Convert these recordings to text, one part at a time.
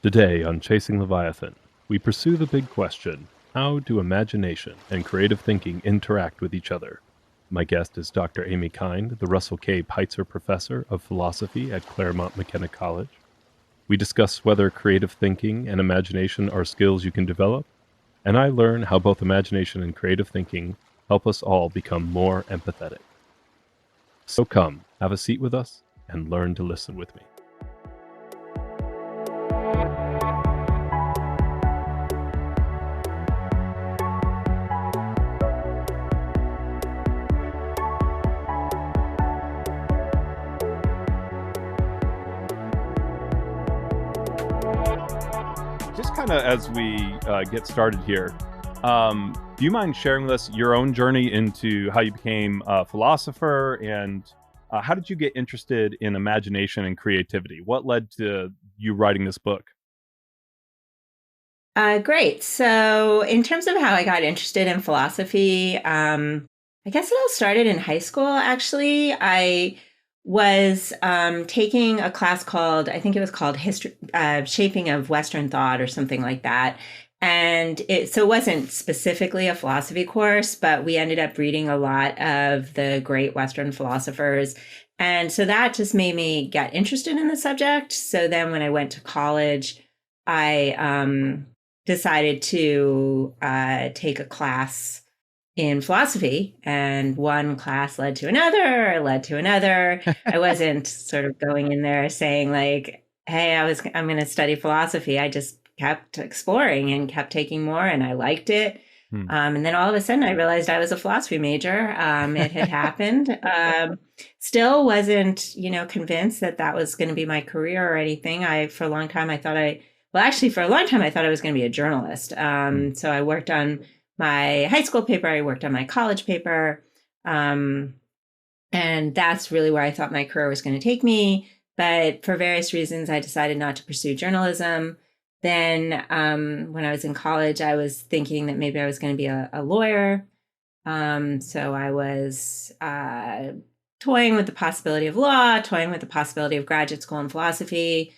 Today on Chasing Leviathan, we pursue the big question: how do imagination and creative thinking interact with each other? My guest is Dr. Amy Kind, the Russell K. Peitzer Professor of Philosophy at Claremont McKenna College. We discuss whether creative thinking and imagination are skills you can develop, and I learn how both imagination and creative thinking help us all become more empathetic. So come, have a seat with us, and learn to listen with me. Just kind of as we get started here, do you mind sharing with us your own journey into how you became a philosopher, and how did you get interested in imagination and creativity? What led to you writing this book? Great. So, in terms of how I got interested in philosophy, I guess it all started in high school, actually. I was taking a class called, I think it was called History, Shaping of Western Thought or something like that. And so it wasn't specifically a philosophy course, but we ended up reading a lot of the great Western philosophers. And so that just made me get interested in the subject. So then when I went to college, I decided to take a class in philosophy, and one class led to another. I wasn't sort of going in there saying like, "Hey, I'm going to study philosophy." I just kept exploring and kept taking more, and I liked it. Hmm. And then all of a sudden, I realized I was a philosophy major. It had happened. Still wasn't, convinced that that was going to be my career or anything. For a long time, I thought for a long time, I thought I was going to be a journalist. Hmm. So I worked on my high school paper, I worked on my college paper. And that's really where I thought my career was going to take me. But for various reasons, I decided not to pursue journalism. Then when I was in college, I was thinking that maybe I was going to be a lawyer. So I was toying with the possibility of law, toying with the possibility of graduate school in philosophy.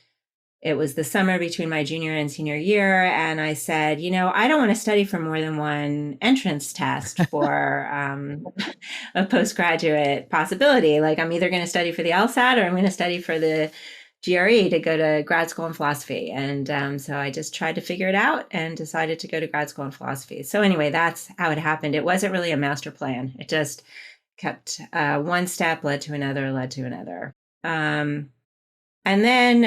It was the summer between my junior and senior year. And I said, I don't want to study for more than one entrance test for a postgraduate possibility. Like, I'm either going to study for the LSAT or I'm going to study for the GRE to go to grad school in philosophy. And so I just tried to figure it out and decided to go to grad school in philosophy. So anyway, that's how it happened. It wasn't really a master plan. It just kept one step led to another, led to another. And then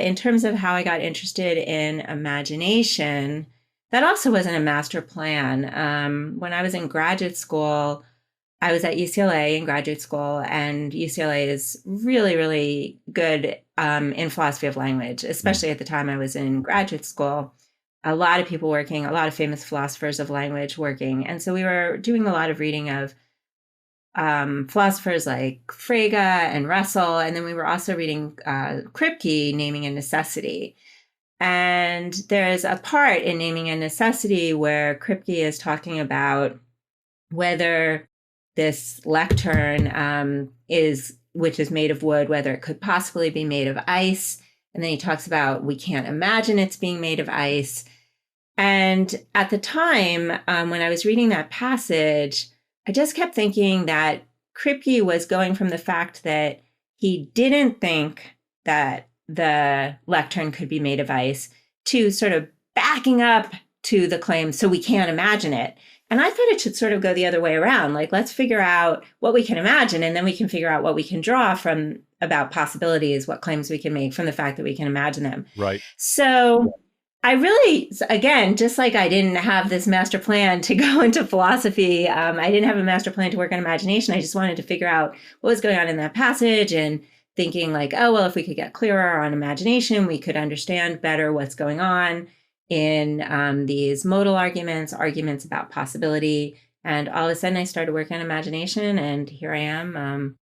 in terms of how I got interested in imagination, that also wasn't a master plan. When I was in graduate school, I was at UCLA in graduate school, and UCLA is really, really good in philosophy of language, Hmm. especially at the time I was in graduate school. A lot of people working, a lot of famous philosophers of language working. And so we were doing a lot of reading of philosophers like Frege and Russell. And then we were also reading Kripke, Naming a Necessity. And there's a part in Naming a Necessity where Kripke is talking about whether this lectern which is made of wood, whether it could possibly be made of ice. And then he talks about we can't imagine it's being made of ice. And at the time, when I was reading that passage, I just kept thinking that Kripke was going from the fact that he didn't think that the lectern could be made of ice to sort of backing up to the claim, so we can't imagine it. And I thought it should sort of go the other way around. Like, let's figure out what we can imagine, and then we can figure out what we can draw from about possibilities, what claims we can make from the fact that we can imagine them. Right. So I really, again, just like I didn't have this master plan to go into philosophy, I didn't have a master plan to work on imagination. I just wanted to figure out what was going on in that passage, and thinking like, oh, well, if we could get clearer on imagination, we could understand better what's going on in these modal arguments about possibility. And all of a sudden I started working on imagination, and here I am.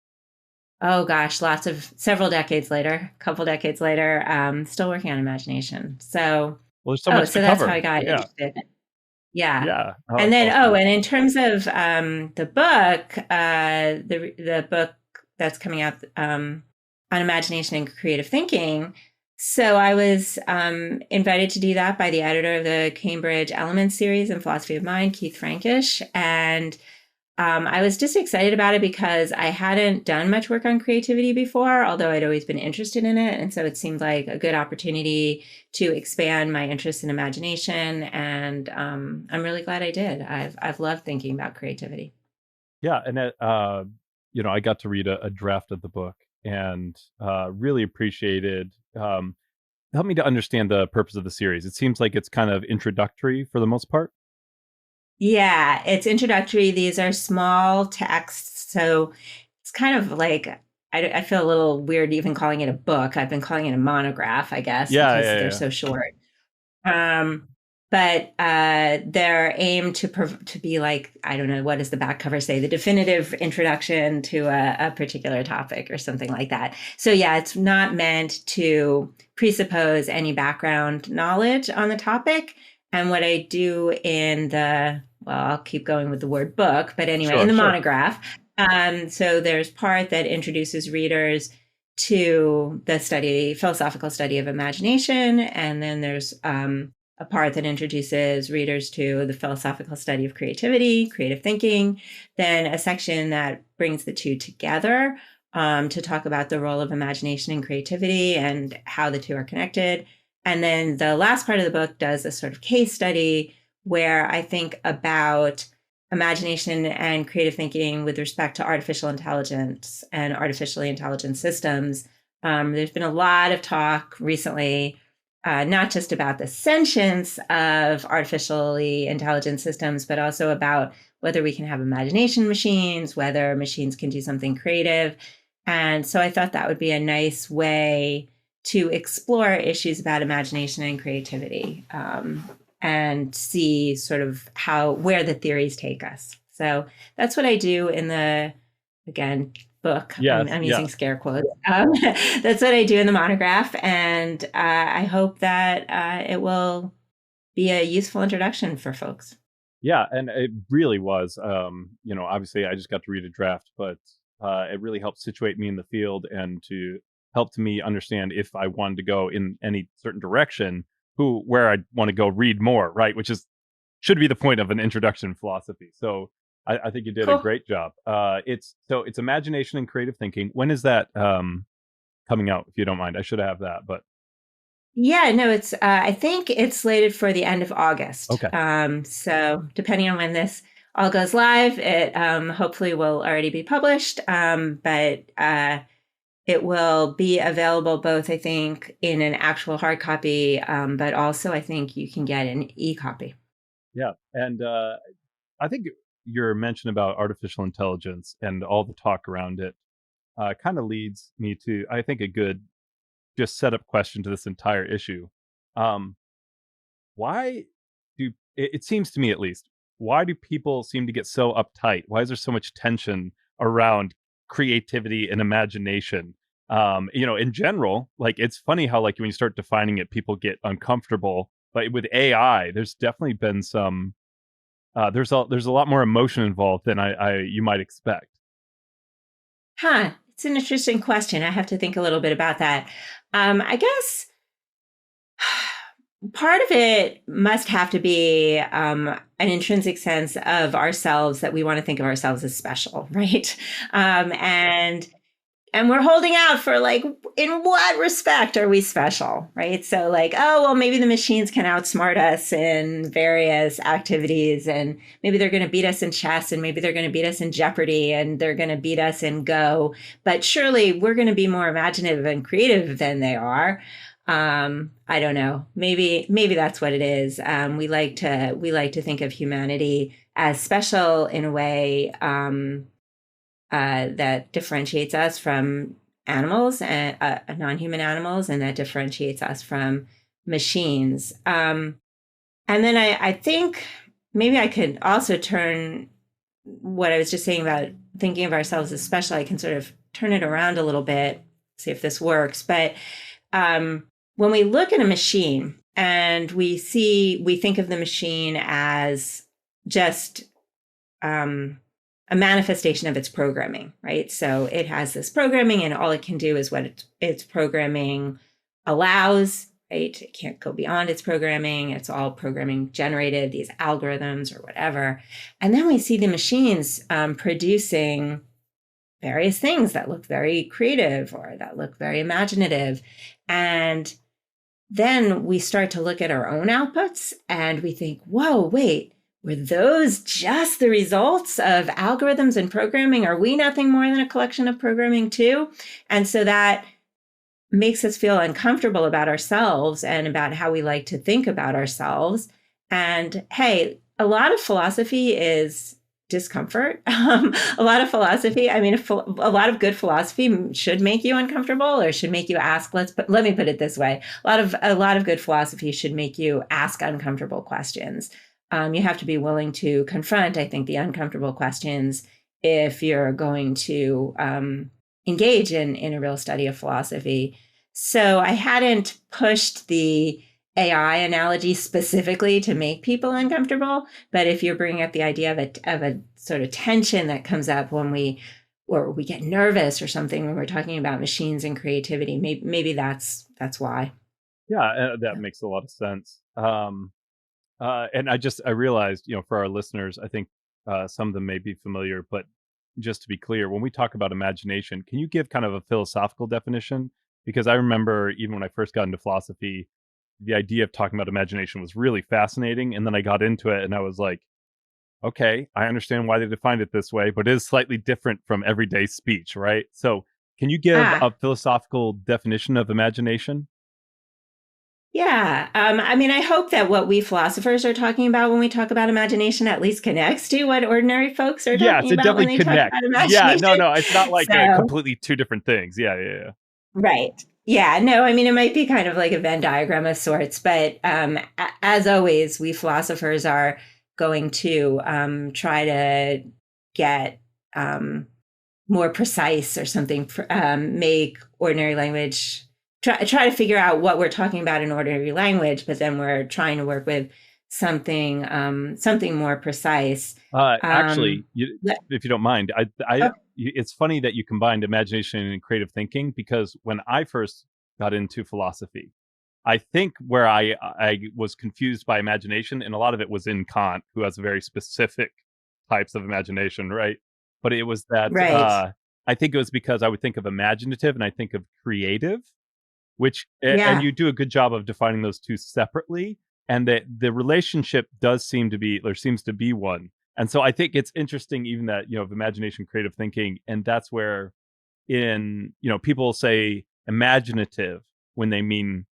Oh gosh, several decades later, a couple decades later, still working on imagination. So, Well, there's so much to so that's how cover. I got Yeah. interested. Yeah. Yeah. Oh, And that's then, awesome. and in terms of the book, the book that's coming out on imagination and creative thinking, So I was invited to do that by the editor of the Cambridge Elements series in philosophy of mind, Keith Frankish, and I was just excited about it because I hadn't done much work on creativity before, although I'd always been interested in it. And so it seemed like a good opportunity to expand my interest in imagination. And I'm really glad I did. I've loved thinking about creativity. Yeah, and I got to read a draft of the book and really appreciated. Help me to understand the purpose of the series. It seems like it's kind of introductory for the most part. Yeah, it's introductory. These are small texts. So it's kind of like, I feel a little weird even calling it a book. I've been calling it a monograph, I guess, Yeah, because yeah, they're yeah. so short. Um, but they're aimed to be like, I don't know, what does the back cover say? The definitive introduction to a particular topic or something like that. So yeah, it's not meant to presuppose any background knowledge on the topic. And what I do in well, I'll keep going with the word book, but anyway, in Sure, the sure. monograph, so there's part that introduces readers to the philosophical study of imagination, and then there's a part that introduces readers to the philosophical study of creativity, creative thinking, then a section that brings the two together to talk about the role of imagination and creativity and how the two are connected. And then the last part of the book does a sort of case study where I think about imagination and creative thinking with respect to artificial intelligence and artificially intelligent systems. There's been a lot of talk recently, not just about the sentience of artificially intelligent systems, but also about whether we can have imagination machines, whether machines can do something creative. And so I thought that would be a nice way to explore issues about imagination and creativity, and see sort of where the theories take us. So that's what I do in the, again, book. Yes, I'm yeah. using scare quotes. That's what I do in the monograph. And I hope that it will be a useful introduction for folks. Yeah, and it really was. Obviously, I just got to read a draft, but it really helped situate me in the field and to help me understand if I wanted to go in any certain direction, where I'd want to go read more, right? Which is should be the point of an introduction to philosophy. So I think you did a Cool. great job. It's imagination and creative thinking. When is that coming out? If you don't mind, I should have that, but Yeah, no, it's, I think it's slated for the end of August. okay. So depending on when this all goes live, it hopefully will already be published. But it will be available both, I think, in an actual hard copy, but also I think you can get an e-copy. Yeah, and I think your mention about artificial intelligence and all the talk around it kind of leads me to, I think, a good just setup question to this entire issue. Um, why it seems to me at least, why do people seem to get so uptight? Why is there so much tension around creativity and imagination? In general, like it's funny how like when you start defining it, people get uncomfortable. But with AI, there's definitely been some there's a lot more emotion involved than I you might expect. Huh. It's an interesting question. I have to think a little bit about that. I guess part of it must have to be an intrinsic sense of ourselves that we want to think of ourselves as special, right? And we're holding out for like, in what respect are we special, right? So like, oh well, maybe the machines can outsmart us in various activities, and maybe they're going to beat us in chess, and maybe they're going to beat us in Jeopardy, and they're going to beat us in Go. But surely we're going to be more imaginative and creative than they are. I don't know. Maybe that's what it is. We like to think of humanity as special in a way that differentiates us from animals and non-human animals, and that differentiates us from machines. And then I think maybe I could also turn what I was just saying about thinking of ourselves as special. I can sort of turn it around a little bit, see if this works. But when we look at a machine and we think of the machine as just a manifestation of its programming, right? So it has this programming, and all it can do is what its programming allows, right? It can't go beyond its programming. It's all programming generated, these algorithms or whatever. And then we see the machines producing various things that look very creative or that look very imaginative. And then we start to look at our own outputs and we think, whoa, wait, were those just the results of algorithms and programming? Are we nothing more than a collection of programming too? And so that makes us feel uncomfortable about ourselves and about how we like to think about ourselves. And hey, a lot of philosophy is discomfort. A lot of philosophy, I mean, a lot of good philosophy should make you uncomfortable or should make you ask, let me put it this way. A lot of good philosophy should make you ask uncomfortable questions. You have to be willing to confront, I think, the uncomfortable questions if you're going to engage in a real study of philosophy. So I hadn't pushed the AI analogy specifically to make people uncomfortable, but if you're bringing up the idea of a sort of tension that comes up when we get nervous or something when we're talking about machines and creativity, maybe that's why. Yeah, that makes a lot of sense. And I realized, for our listeners, I think some of them may be familiar, but just to be clear, when we talk about imagination, can you give kind of a philosophical definition? Because I remember even when I first got into philosophy, the idea of talking about imagination was really fascinating. And then I got into it and I was like, okay, I understand why they defined it this way, but it is slightly different from everyday speech, right? So can you give Ah, a philosophical definition of imagination? yeah. I mean, I hope that what we philosophers are talking about when we talk about imagination at least connects to what ordinary folks are Yes, talking it about when definitely they talk connects. about Yeah, imagination. no, it's not like So, completely two different things. Yeah, yeah, yeah. right. Yeah, no, I mean, it might be kind of like a Venn diagram of sorts, but as always, we philosophers are going to try to get more precise or something, make ordinary language, try to figure out what we're talking about in ordinary language, but then we're trying to work with something more precise. Um, Actually, if you don't mind, oh, it's funny that you combined imagination and creative thinking because when I first got into philosophy, I think where I was confused by imagination, and a lot of it was in Kant, who has very specific types of imagination, right? But it was that right. I think it was because I would think of imaginative and I think of creative, and Yeah. you do a good job of defining those two separately, and the relationship does seem to be there seems to be one. And so I think it's interesting even that, of imagination, creative thinking, and that's where people say imaginative when they mean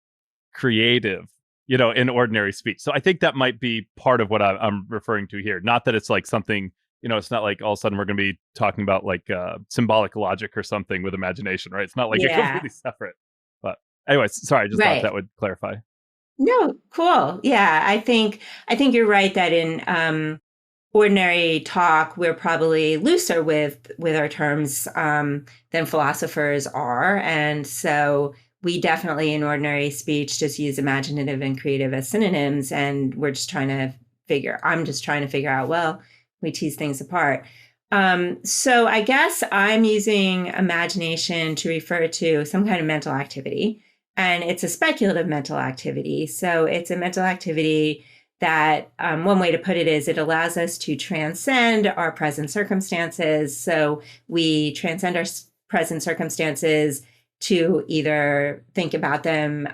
creative, in ordinary speech. So I think that might be part of what I'm referring to here. Not that it's like something, it's not like all of a sudden we're going to be talking about like symbolic logic or something with imagination, right? It's not like a Yeah. completely separate. But anyways, sorry, I just thought Right. that would clarify. No, cool. Yeah, I think you're right that in ordinary talk, we're probably looser with our terms than philosophers are, and so we definitely in ordinary speech just use imaginative and creative as synonyms, and we're just trying to I'm just trying to figure out. Well, we tease things apart. So I guess I'm using imagination to refer to some kind of mental activity, and it's a speculative mental activity. So it's a mental activity that one way to put it is it allows us to transcend our present circumstances. So we transcend our present circumstances to either think about them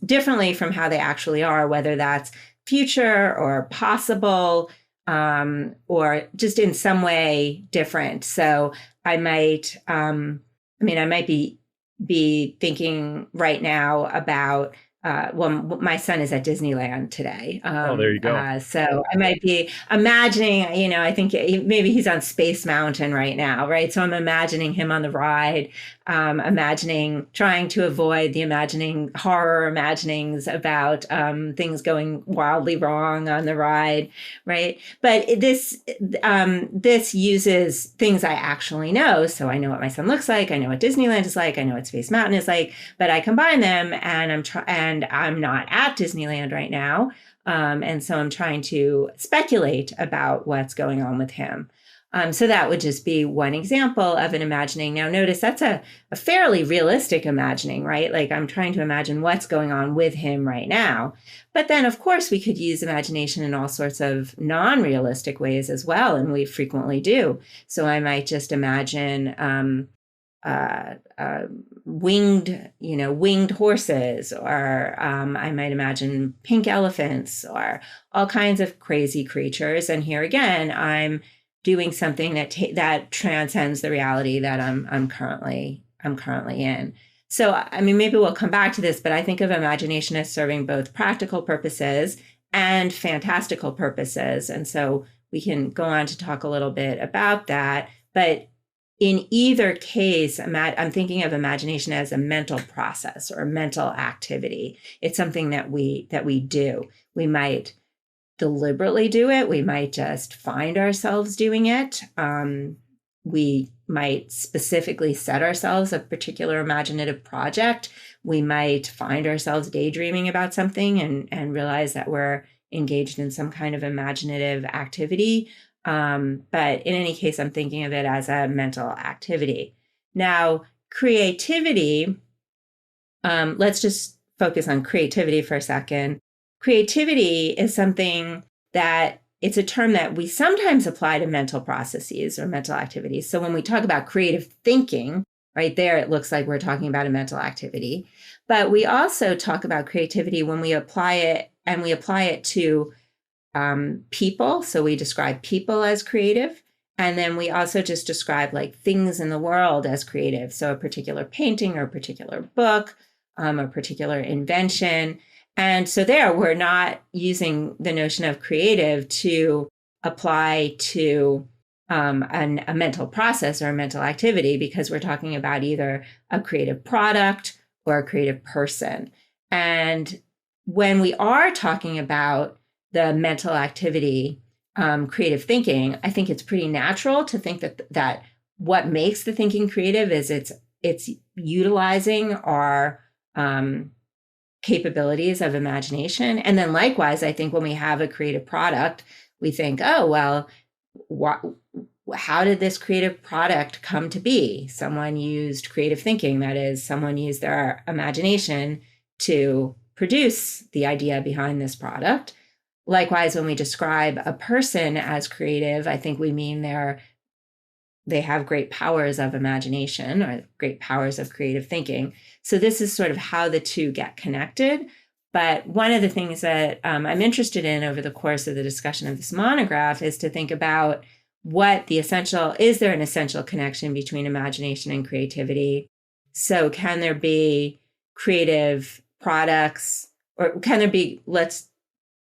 differently from how they actually are, whether that's future or possible or just in some way different. So I might, I might be thinking right now about well, my son is at Disneyland today. Oh, there you go. So I might be imagining, I think maybe he's on Space Mountain right now, right? So I'm imagining him on the ride, imagining trying to avoid the imagining horror imaginings about things going wildly wrong on the ride, right? But this uses things I actually know. So I know what my son looks like. I know what Disneyland is like. I know what Space Mountain is like. But I combine them, and I'm not at Disneyland right now, and so I'm trying to speculate about what's going on with him. So that would just be one example of an imagining. Now, notice that's a fairly realistic imagining, right? Like I'm trying to imagine what's going on with him right now. But then, of course, we could use imagination in all sorts of non-realistic ways as well, and we frequently do. So I might just imagine uh, uh, winged horses, or I might imagine pink elephants, or all kinds of crazy creatures. And here again, I'm doing something that transcends the reality that I'm currently in. So, I mean, maybe we'll come back to this, but I think of imagination as serving both practical purposes and fantastical purposes. And so we can go on to talk a little bit about that. But in either case, I'm thinking of imagination as a mental process or a mental activity. It's something that we do. We might deliberately do it. We might just find ourselves doing it. We might specifically set ourselves a particular imaginative project. We might find ourselves daydreaming about something and realize that we're engaged in some kind of imaginative activity. But in any case, I'm thinking of it as a mental activity. Now, creativity, let's just focus on creativity for a second. Creativity is something that it's a term that we sometimes apply to mental processes or mental activities. So when we talk about creative thinking, right there, it looks like we're talking about a mental activity. But we also talk about creativity when we apply it, and we apply it to people. So we describe people as creative. And then we also just describe like things in the world as creative. So a particular painting or a particular book, a particular invention. And so there, we're not using the notion of creative to apply to a mental process or a mental activity, because we're talking about either a creative product or a creative person. And when we are talking about the mental activity, creative thinking, I think it's pretty natural to think that what makes the thinking creative is it's utilizing our capabilities of imagination. And then likewise, I think when we have a creative product, we think, oh, well, how did this creative product come to be? Someone used creative thinking. That is, someone used their imagination to produce the idea behind this product. Likewise, when we describe a person as creative, I think we mean they have great powers of imagination or great powers of creative thinking. So this is sort of how the two get connected. But one of the things that I'm interested in over the course of the discussion of this monograph is to think about is there an essential connection between imagination and creativity? So can there be creative products, or can there be, let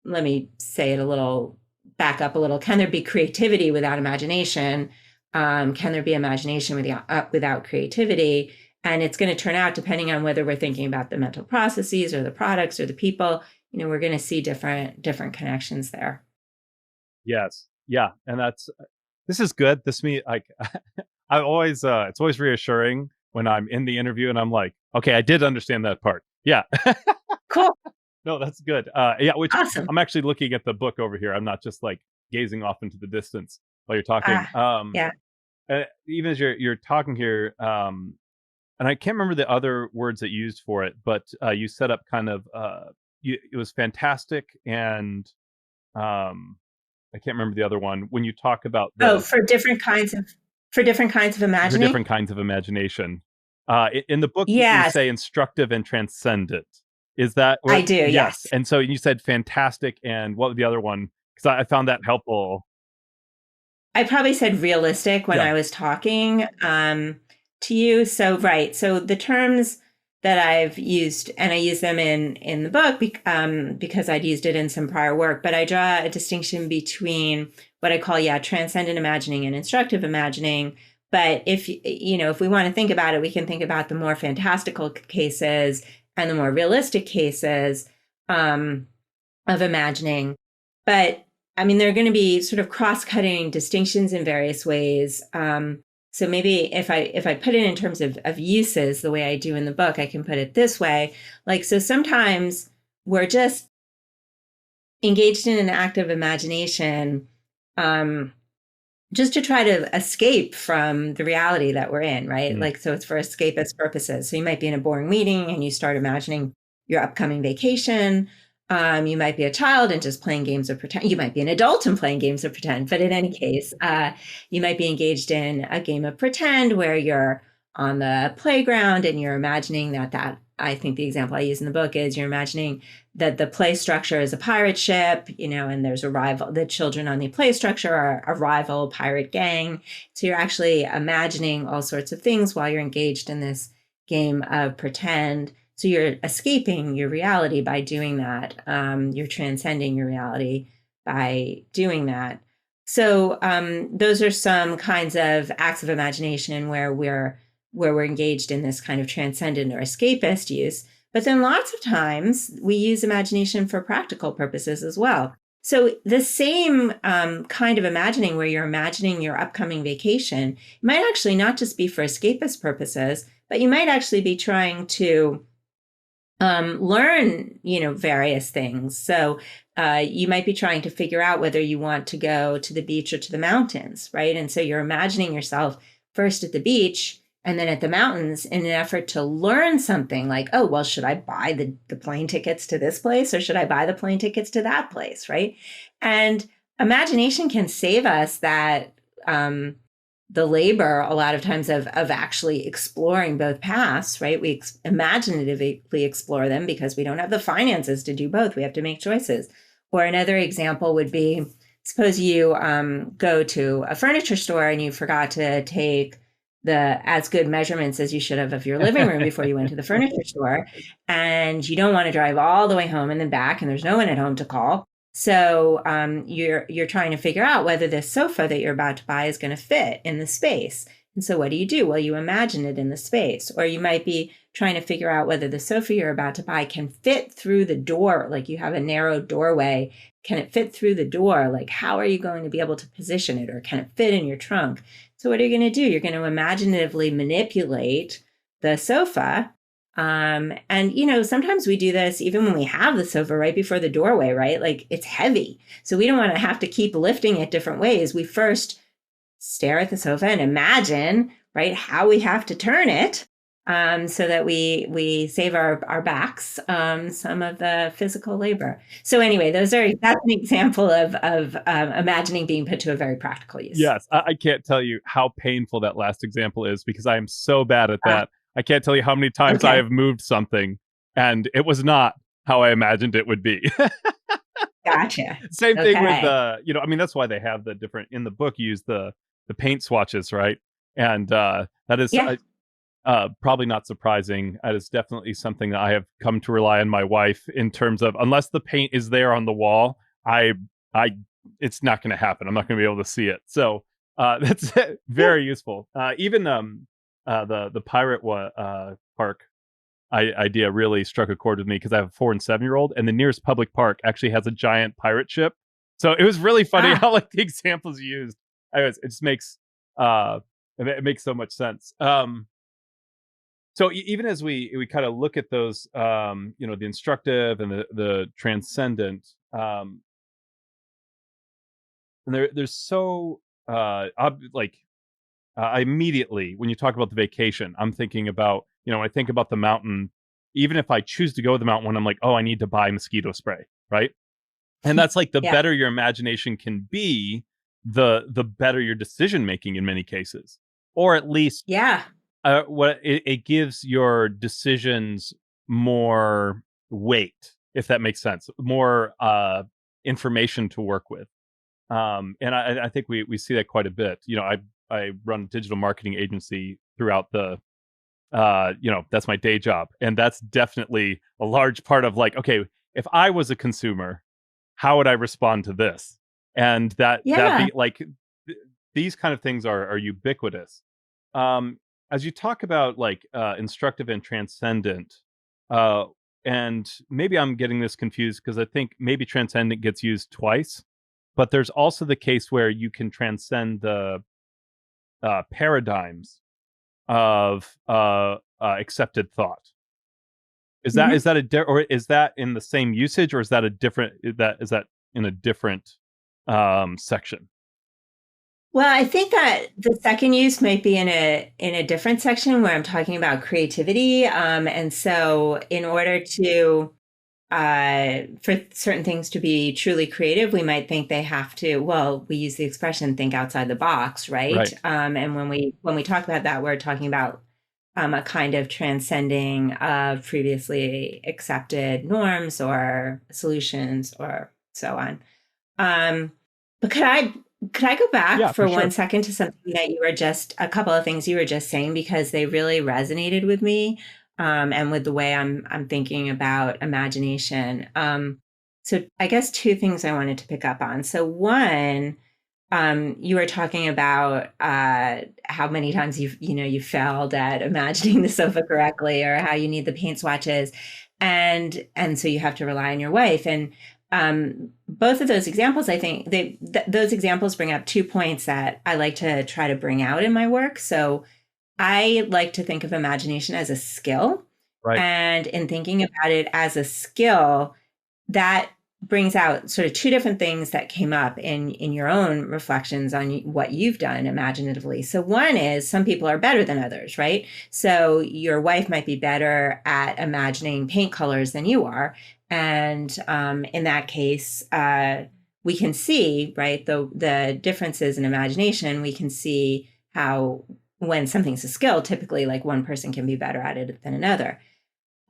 me say it back up a little. Can there be creativity without imagination? Can there be imagination without creativity? And it's going to turn out, depending on whether we're thinking about the mental processes or the products or the people, we're going to see different connections there. Yes. Yeah. And this is good. I always, it's always reassuring when I'm in the interview and I'm like, okay, I did understand that part. Yeah. Cool. No, that's good. Which Awesome. I'm actually looking at the book over here. I'm not just like gazing off into the distance while you're talking. Yeah. Even as you're talking here, and I can't remember the other words that you used for it, but you set up kind of it was fantastic, and I can't remember the other one when you talk about for different kinds of imagining. for different kinds of imagination. In the book, you Yes, say instructive and transcendent. Is that I do. Yes. And so you said fantastic, and what was the other one? Because I found that helpful. I probably said realistic when Yeah. I was talking to you. So, right. So the terms that I've used, and I use them in the book because I'd used it in some prior work, but I draw a distinction between what I call, transcendent imagining and instructive imagining. But if we want to think about it, we can think about the more fantastical cases and the more realistic cases of imagining. But I mean, there are going to be sort of cross-cutting distinctions in various ways. So maybe if I put it in terms of uses, the way I do in the book, I can put it this way. So sometimes we're just engaged in an act of imagination just to try to escape from the reality that we're in, right? Mm. Like, so it's for escapist purposes. So you might be in a boring meeting and you start imagining your upcoming vacation. You might be a child and just playing games of pretend. You might be an adult and playing games of pretend. But in any case, you might be engaged in a game of pretend where you're on the playground and you're imagining that I think the example I use in the book is you're imagining that the play structure is a pirate ship, and there's a rival, the children on the play structure are a rival pirate gang. So you're actually imagining all sorts of things while you're engaged in this game of pretend. So you're escaping your reality by doing that. You're transcending your reality by doing that. So those are some kinds of acts of imagination where we're engaged in this kind of transcendent or escapist use. But then lots of times we use imagination for practical purposes as well. So the same kind of imagining where you're imagining your upcoming vacation might actually not just be for escapist purposes, but you might actually be trying to learn, various things. So you might be trying to figure out whether you want to go to the beach or to the mountains, right? And so you're imagining yourself first at the beach and then at the mountains in an effort to learn something like, oh, well, should I buy the plane tickets to this place or should I buy the plane tickets to that place, right? And imagination can save us that the labor a lot of times of actually exploring both paths, right? We imaginatively explore them because we don't have the finances to do both. We have to make choices. Or another example would be, suppose you go to a furniture store and you forgot to take the as good measurements as you should have of your living room before you went to the furniture store, and you don't want to drive all the way home and then back, and there's no one at home to call. So you're trying to figure out whether this sofa that you're about to buy is going to fit in the space. And so what do? Well, you imagine it in the space. Or you might be trying to figure out whether the sofa you're about to buy can fit through the door. Like you have a narrow doorway. Can it fit through the door? Like how are you going to be able to position it? Or can it fit in your trunk? So what are you going to do? You're going to imaginatively manipulate the sofa. And sometimes we do this even when we have the sofa right before the doorway, right? Like it's heavy. So we don't want to have to keep lifting it different ways. We first stare at the sofa and imagine, right, how we have to turn it so that we save our backs some of the physical labor. So anyway, that's an example of imagining being put to a very practical use. Yes, I can't tell you how painful that last example is because I am so bad at that. I can't tell you how many times I have moved something and it was not how I imagined it would be. Gotcha. Same thing with that's why they have the different, in the book, use the paint swatches, right? And that is probably not surprising. That is definitely something that I have come to rely on my wife in terms of, unless the paint is there on the wall, it's not going to happen. I'm not going to be able to see it. So that's very useful. Even the pirate park idea really struck a chord with me because I have a 4 and 7-year-old, and the nearest public park actually has a giant pirate ship. So it was really funny how like the examples used. Anyways, it just makes it makes so much sense. So even as we kind of look at those, the instructive and the transcendent, and there's so I immediately, when you talk about the vacation, I'm thinking about, when I think about the mountain, even if I choose to go to the mountain when I'm like, oh, I need to buy mosquito spray, right? And that's like the better your imagination can be, the better your decision making in many cases, or at least what it gives your decisions more weight, if that makes sense, more information to work with. And I think we see that quite a bit. I run a digital marketing agency throughout the, that's my day job. And that's definitely a large part of like, okay, if I was a consumer, how would I respond to this? And that be like, these kind of things are ubiquitous. As you talk about like instructive and transcendent, and maybe I'm getting this confused because I think maybe transcendent gets used twice, but there's also the case where you can transcend the paradigms of accepted thought. Is that or is that in the same usage, or is that a different? Is that in a different section? Well, I think that the second use might be in a different section where I'm talking about creativity. And so, in order to for certain things to be truly creative, we might think they have to. Well, we use the expression "think outside the box," right? Right. And when we talk about that, we're talking about a kind of transcending of previously accepted norms or solutions or so on. Um, but could I go back Yeah, for for one sure. second to something that you were just a couple of things you were just saying because they really resonated with me, and with the way I'm thinking about imagination. So I guess two things I wanted to pick up on. So one, you were talking about how many times you failed at imagining the sofa correctly, or how you need the paint swatches, and so you have to rely on your wife. And both of those examples, I think those examples bring up 2 points that I like to try to bring out in my work. So I like to think of imagination as a skill, Right. and in thinking about it as a skill, that brings out sort of two different things that came up in your own reflections on what you've done imaginatively. So one is some people are better than others, right? So your wife might be better at imagining paint colors than you are, and in that case, we can see, right, the differences in imagination. We can see how when something's a skill, typically like one person can be better at it than another.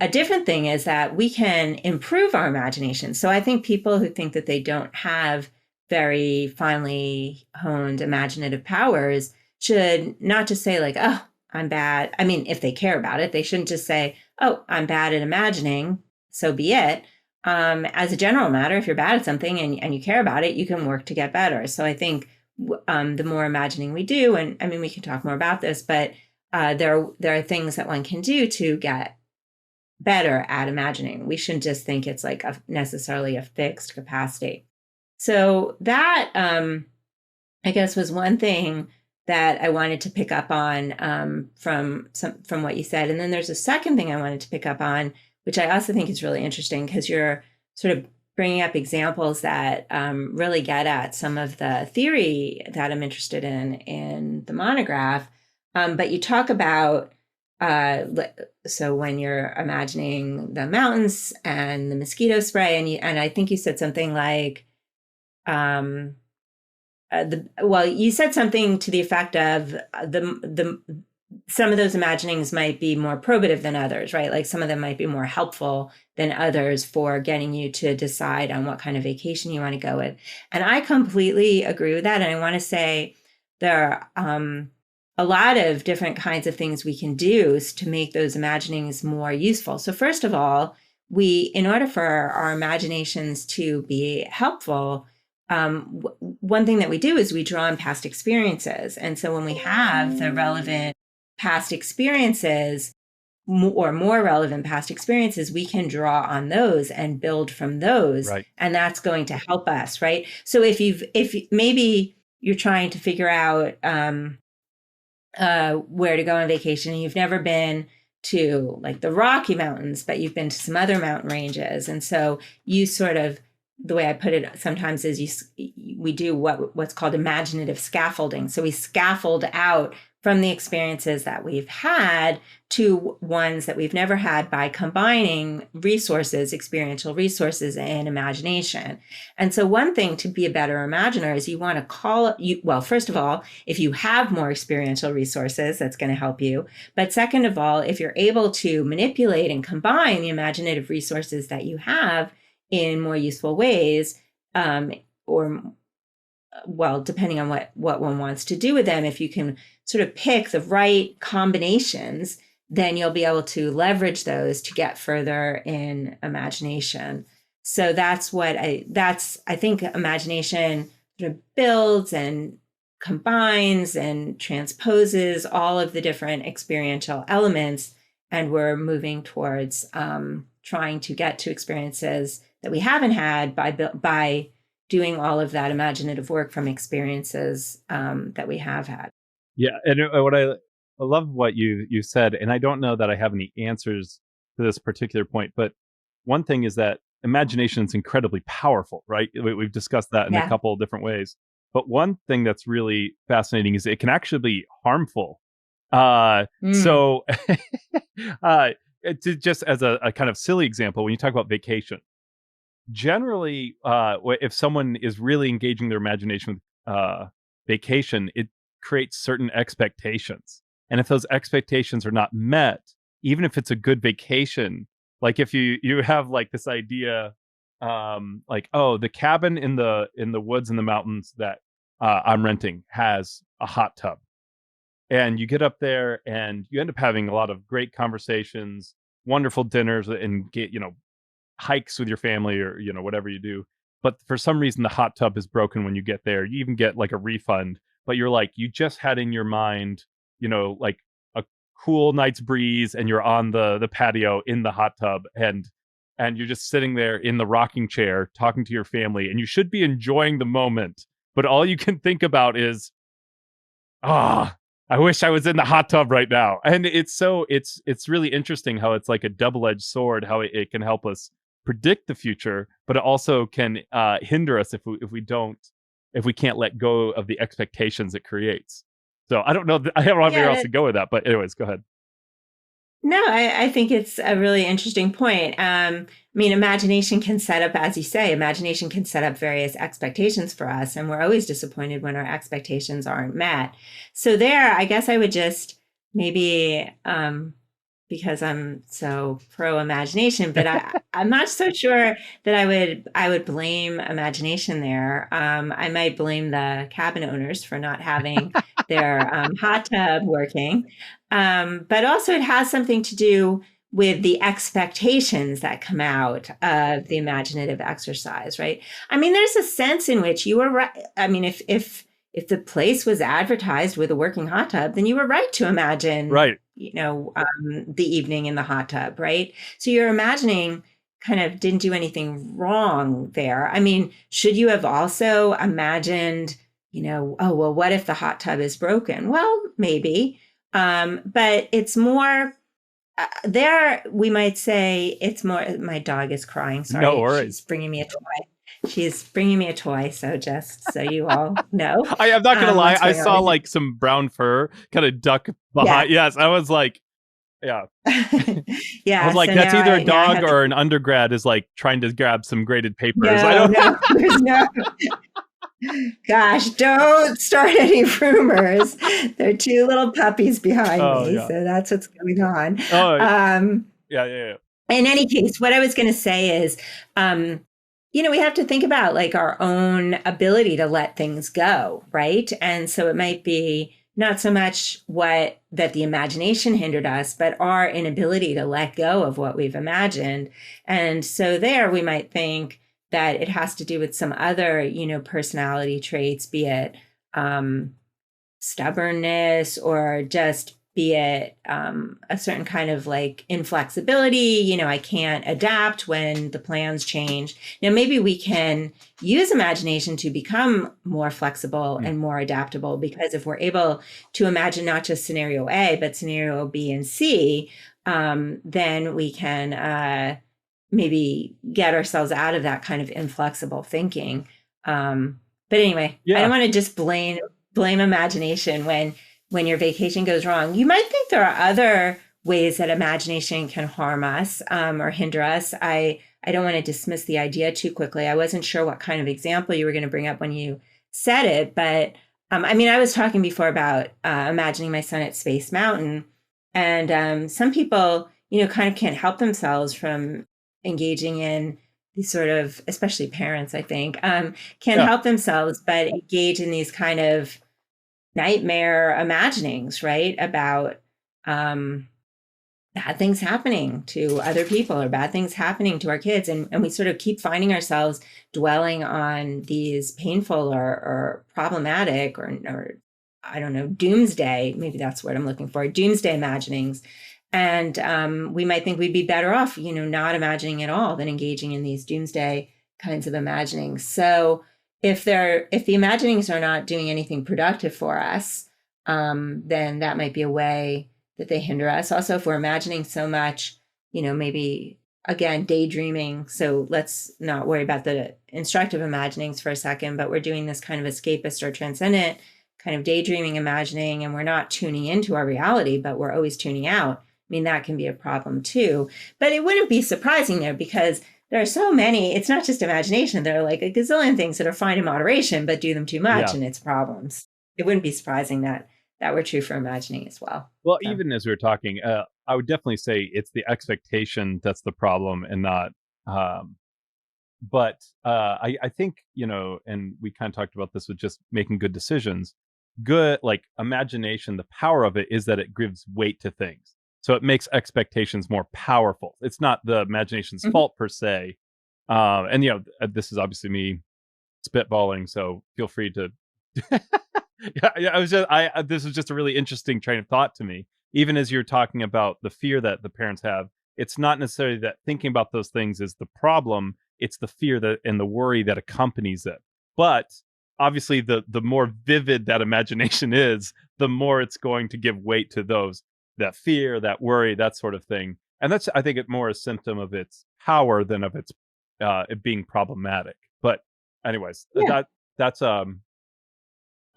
A different thing is that we can improve our imagination. So I think people who think that they don't have very finely honed imaginative powers should not just say, like, oh, I'm bad. I mean, if they care about it, they shouldn't just say, oh, I'm bad at imagining, so be it. As a general matter, if you're bad at something and you care about it, you can work to get better. So I think the more imagining we do, and I mean, we can talk more about this, but there are things that one can do to get better at imagining. We shouldn't just think it's like necessarily a fixed capacity. So that, I guess, was one thing that I wanted to pick up on from what you said. And then there's a second thing I wanted to pick up on, which I also think is really interesting because you're sort of bringing up examples that really get at some of the theory that I'm interested in the monograph. But you talk about uh, so when you're imagining the mountains and the mosquito spray, and I think you said something like, um, you said something to the effect of the some of those imaginings might be more probative than others, right? Like some of them might be more helpful than others for getting you to decide on what kind of vacation you want to go with. And I completely agree with that. And I want to say there are a lot of different kinds of things we can do to make those imaginings more useful. So first of all, in order for our imaginations to be helpful, one thing that we do is we draw on past experiences. And so when we have the relevant past experiences, or more relevant past experiences, we can draw on those and build from those. Right. And that's going to help us, right? So if maybe you're trying to figure out where to go on vacation and you've never been to like the Rocky Mountains, but you've been to some other mountain ranges. And so you sort of, the way I put it sometimes is we do what's called imaginative scaffolding. So we scaffold out from the experiences that we've had to ones that we've never had by combining resources, experiential resources, and imagination. And so one thing to be a better imaginer is you want to well, first of all, if you have more experiential resources, that's going to help you. But second of all, if you're able to manipulate and combine the imaginative resources that you have in more useful ways, or well, depending on what one wants to do with them, if you can sort of pick the right combinations, then you'll be able to leverage those to get further in imagination. So I think imagination sort of builds and combines and transposes all of the different experiential elements, and we're moving towards trying to get to experiences that we haven't had by doing all of that imaginative work from experiences that we have had. Yeah, and what I love what you said, and I don't know that I have any answers to this particular point, but one thing is that imagination is incredibly powerful, right? We've discussed that in a Yeah. couple of different ways. But one thing that's really fascinating is it can actually be harmful. Mm. So, uh, just as a kind of silly example, when you talk about vacation, generally, if someone is really engaging their imagination with vacation, it creates certain expectations. And if those expectations are not met, even if it's a good vacation, like if you have like this idea, like, oh, the cabin in the woods in the mountains that I'm renting has a hot tub, and you get up there and you end up having a lot of great conversations, wonderful dinners, and get hikes with your family, or whatever you do. But for some reason the hot tub is broken when you get there. You even get like a refund, but you're like, you just had in your mind, like a cool night's breeze, and you're on the patio in the hot tub, and you're just sitting there in the rocking chair talking to your family, and you should be enjoying the moment, but all you can think about is, ah, I wish I was in the hot tub right now. And it's really interesting how it's like a double-edged sword, how it can help us predict the future, but it also can hinder us if we can't let go of the expectations it creates. So I don't know. I don't know where else Yeah, to go with that, but anyways, go ahead. no, I think it's a really interesting point. I mean, imagination can set up, as you say, imagination can set up various expectations for us, and we're always disappointed when our expectations aren't met. So there, I guess I would just maybe, because I'm so pro imagination, but I'm not so sure that I would blame imagination there. I might blame the cabin owners for not having their hot tub working. But also, it has something to do with the expectations that come out of the imaginative exercise, right? I mean, there's a sense in which you were right. I mean, if the place was advertised with a working hot tub, then you were right to imagine, Right. the evening in the hot tub, right? So your imagining kind of didn't do anything wrong there. I mean, should you have also imagined, oh, well, what if the hot tub is broken? Well, maybe. But it's more there, we might say it's more. My dog is crying. No Sorry, worries. she's bringing me a toy. She's bringing me a toy. So just so you all know, I'm not gonna lie. what's I going saw on. like some brown fur kind of duck Yeah. behind. Yes, I was like, yeah. I was Yeah. like, So that's now either a I dog have to. or an undergrad is like trying to grab some graded papers. I No, don't. no, there's no. Gosh, don't start any rumors. There are two little puppies behind Oh me, yeah. so that's what's going on. Oh Um, yeah, yeah, yeah. in any case, what I was going to say is, we have to think about like our own ability to let things go, right? And so it might be not so much what that the imagination hindered us, but our inability to let go of what we've imagined. And so there we might think that it has to do with some other, personality traits, be it stubbornness, or just be it a certain kind of like inflexibility. I can't adapt when the plans change. Now, maybe we can use imagination to become more flexible Mm. and more adaptable, because if we're able to imagine not just scenario A, but scenario B and C, then we can maybe get ourselves out of that kind of inflexible thinking. But anyway, I don't Yeah. want to just blame imagination when your vacation goes wrong. You might think there are other ways that imagination can harm us, or hinder us. I don't want to dismiss the idea too quickly. I wasn't sure what kind of example you were going to bring up when you said it, but I mean, I was talking before about imagining my son at Space Mountain, and some people, kind of can't help themselves from engaging in these sort of, especially parents, I think, can't Yeah. help themselves but engage in these kind of nightmare imaginings, right? About bad things happening to other people, or bad things happening to our kids. And we sort of keep finding ourselves dwelling on these painful or problematic, or I don't know, doomsday, maybe that's what I'm looking for, doomsday imaginings. And we might think we'd be better off, not imagining at all than engaging in these doomsday kinds of imaginings. So if the imaginings are not doing anything productive for us, then that might be a way that they hinder us. Also, if we're imagining so much, maybe again, daydreaming. So let's not worry about the instructive imaginings for a second, but we're doing this kind of escapist or transcendent kind of daydreaming imagining, and we're not tuning into our reality, but we're always tuning out. I mean, that can be a problem too. But it wouldn't be surprising there, because there are so many, it's not just imagination. There are like a gazillion things that are fine in moderation, but do them too much Yeah. and it's problems. It wouldn't be surprising that that were true for imagining as well. Well, So, even as we were talking, I would definitely say it's the expectation that's the problem, and not. Um, but I think, and we kind of talked about this with just making good decisions. Good, like imagination, the power of it is that it gives weight to things, so it makes expectations more powerful. It's not the imagination's mhm. fault per se. And this is obviously me spitballing, so feel free to. Yeah, I was just this was just a really interesting train of thought to me. Even as you're talking about the fear that the parents have, it's not necessarily that thinking about those things is the problem, it's the fear that and the worry that accompanies it. But obviously the more vivid that imagination is, the more it's going to give weight to those, that fear, that worry, that sort of thing. And that's, I think, it more a symptom of its power than of its it being problematic. But anyways, Yeah. that's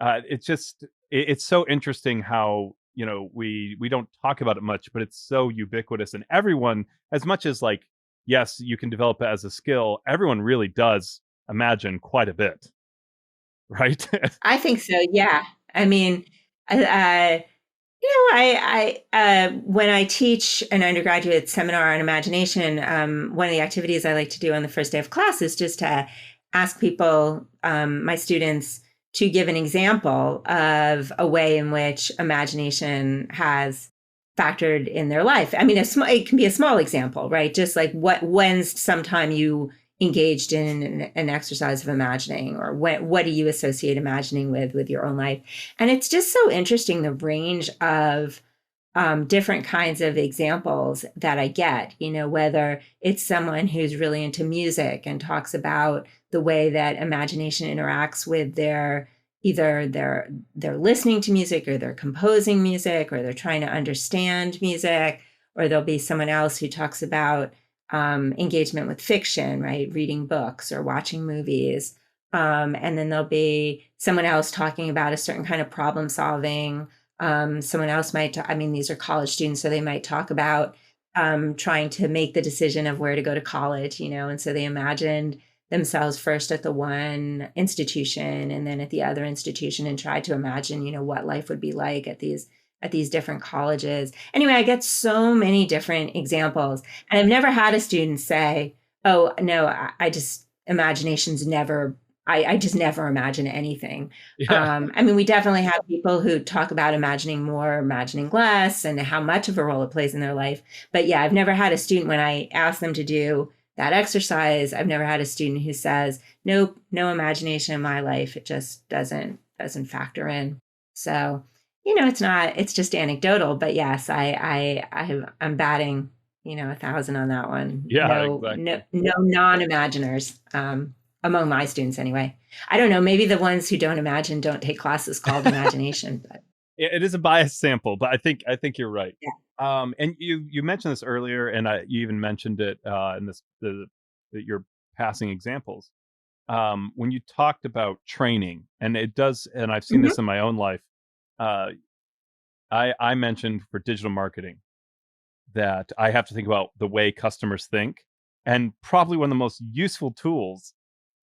it's just it's so interesting how, we don't talk about it much, but it's so ubiquitous, and everyone, as much as, like, yes, you can develop it as a skill, everyone really does imagine quite a bit, right? I think so. Yeah. I mean, when I teach an undergraduate seminar on imagination, one of the activities I like to do on the first day of class is just to ask people, my students, to give an example of a way in which imagination has factored in their life. I mean, it can be a small example, right? Just like when's sometime you engaged in an exercise of imagining, or what do you associate imagining with your own life? And it's just so interesting, the range of different kinds of examples that I get, whether it's someone who's really into music and talks about the way that imagination interacts with either they're listening to music, or they're composing music, or they're trying to understand music. Or there'll be someone else who talks about engagement with fiction, right? Reading books or watching movies. And then there'll be someone else talking about a certain kind of problem solving. Someone else might, I mean, these are college students, so they might talk about trying to make the decision of where to go to college, and so they imagined themselves first at the one institution and then at the other institution, and tried to imagine, what life would be like at these different colleges. Anyway, I get so many different examples, and I've never had a student say, "Oh no, I just imagination's never." I just never imagine anything. Yeah. I mean, we definitely have people who talk about imagining more, imagining less, and how much of a role it plays in their life. But yeah, I've never had a student, when I ask them to do that exercise, I've never had a student who says, "Nope, no imagination in my life. It just doesn't factor in." So, it's just anecdotal. But yes, I'm batting, 1,000 on that one. Yeah, No, no, exactly. no non-imaginers, among my students anyway. I don't know. Maybe the ones who don't imagine don't take classes called imagination. But It is a biased sample, but I think you're right. yeah. And you mentioned this earlier, and you even mentioned it in this that you're passing examples. When you talked about training, and it does, and I've seen Mhm. this in my own life. Uh, I mentioned for digital marketing that I have to think about the way customers think, and probably one of the most useful tools